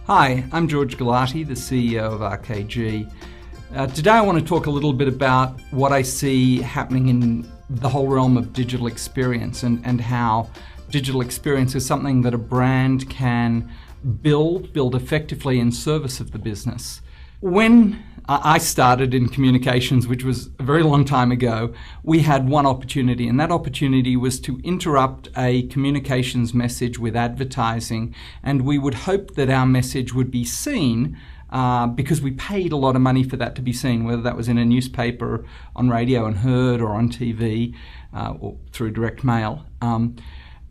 Hi, I'm George Gallate, the CEO of RKG. Today I want to talk a little bit about what I see happening in the whole realm of digital experience and how digital experience is something that a brand can build effectively in service of the business. When I started in communications, which was a very long time ago, we had one opportunity, and that opportunity was to interrupt a communications message with advertising, and we would hope that our message would be seen because we paid a lot of money for that to be seen, whether that was in a newspaper, on radio and heard, or on TV, or through direct mail. And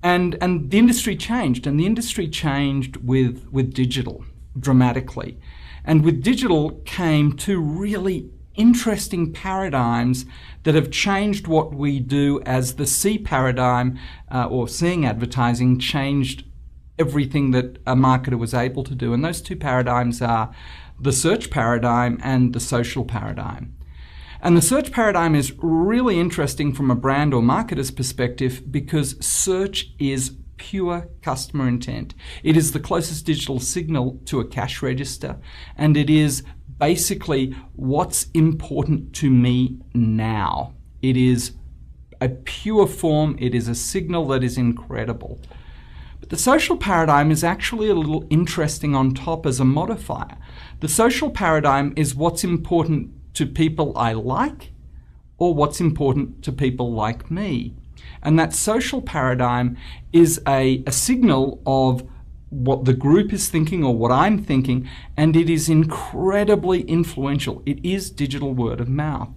the industry changed, and the industry changed with digital dramatically. And with digital came two really interesting paradigms that have changed what we do as the C paradigm, or seeing advertising, changed everything that a marketer was able to do. And those two paradigms are the search paradigm and the social paradigm. And the search paradigm is really interesting from a brand or marketer's perspective because search is pure customer intent. It is the closest digital signal to a cash register, and it is basically what's important to me now. It is a pure form, it is a signal that is incredible. But the social paradigm is actually a little interesting on top as a modifier. The social paradigm is what's important to people I like or what's important to people like me. And that social paradigm is a signal of what the group is thinking or what I'm thinking, and it is incredibly influential. It is digital word of mouth.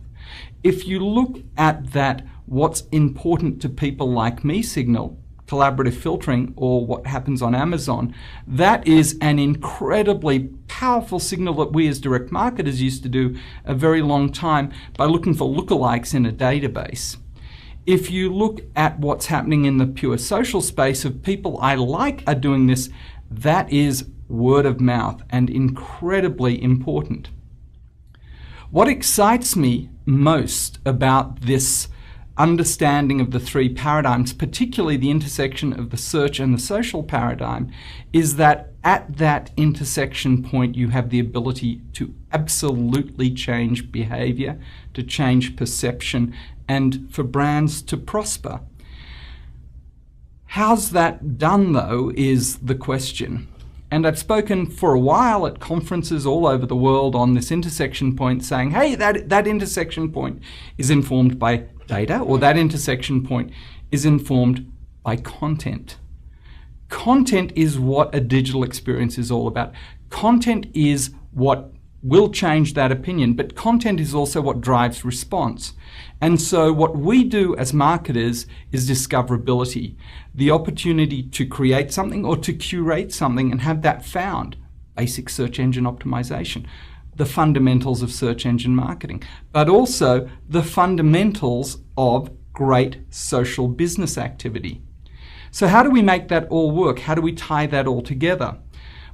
If you look at that what's important to people like me signal, collaborative filtering, or what happens on Amazon, that is an incredibly powerful signal that we as direct marketers used to do a very long time by looking for lookalikes in a database. If you look at what's happening in the pure social space of people I like are doing this, that is word of mouth and incredibly important. What excites me most about this understanding of the three paradigms, particularly the intersection of the search and the social paradigm, is that at that intersection point you have the ability to absolutely change behavior, to change perception, and for brands to prosper. How's that done, though, is the question. And I've spoken for a while at conferences all over the world on this intersection point saying, hey, that intersection point is informed by data, or that intersection point is informed by content. Content is what a digital experience is all about. Content is what will change that opinion, but content is also what drives response. And so what we do as marketers is discoverability, the opportunity to create something or to curate something and have that found. Basic search engine optimization, the fundamentals of search engine marketing, but also the fundamentals of great social business activity. So how do we make that all work? How do we tie that all together?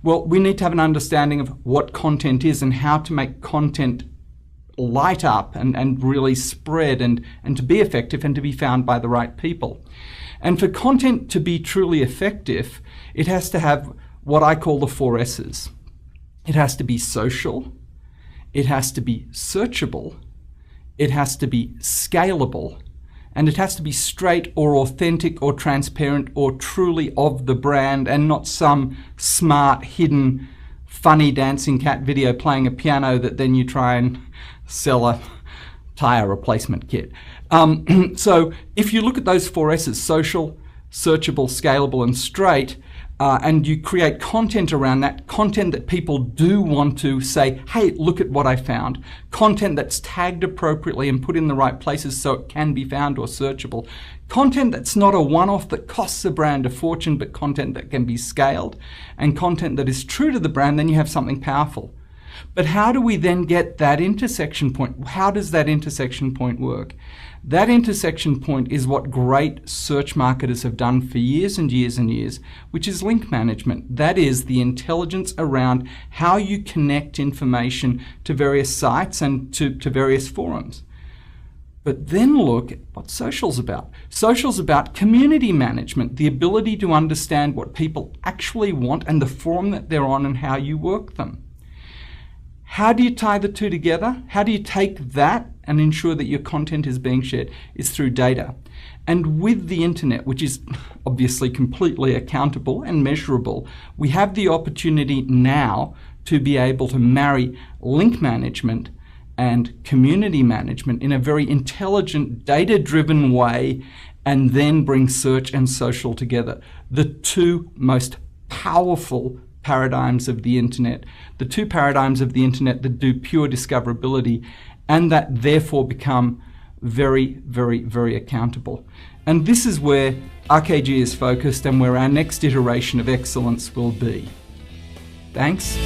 Well, we need to have an understanding of what content is and how to make content light up and really spread and to be effective and to be found by the right people. And for content to be truly effective, it has to have what I call the 4 S's. It has to be social, it has to be searchable, it has to be scalable, and it has to be straight or authentic or transparent or truly of the brand and not some smart, hidden, funny dancing cat video playing a piano that then you try and sell a tire replacement kit. So if you look at those 4 S's, social, searchable, scalable, and straight, and you create content around that, content that people do want to say, hey, look at what I found. Content that's tagged appropriately and put in the right places so it can be found or searchable. Content that's not a one-off that costs a brand a fortune, but content that can be scaled. And content that is true to the brand, then you have something powerful. But how do we then get that intersection point? How does that intersection point work? That intersection point is what great search marketers have done for years and years and years, which is link management. That is the intelligence around how you connect information to various sites and to various forums. But then look at what social's about. Social's about community management, the ability to understand what people actually want and the forum that they're on and how you work them. How do you tie the two together? How do you take that and ensure that your content is being shared? Is through data. And with the internet, which is obviously completely accountable and measurable, we have the opportunity now to be able to marry link management and community management in a very intelligent, data-driven way, and then bring search and social together. The two most powerful paradigms of the internet, the two paradigms of the internet that do pure discoverability and that therefore become very, very, very accountable. And this is where RKG is focused and where our next iteration of excellence will be. Thanks.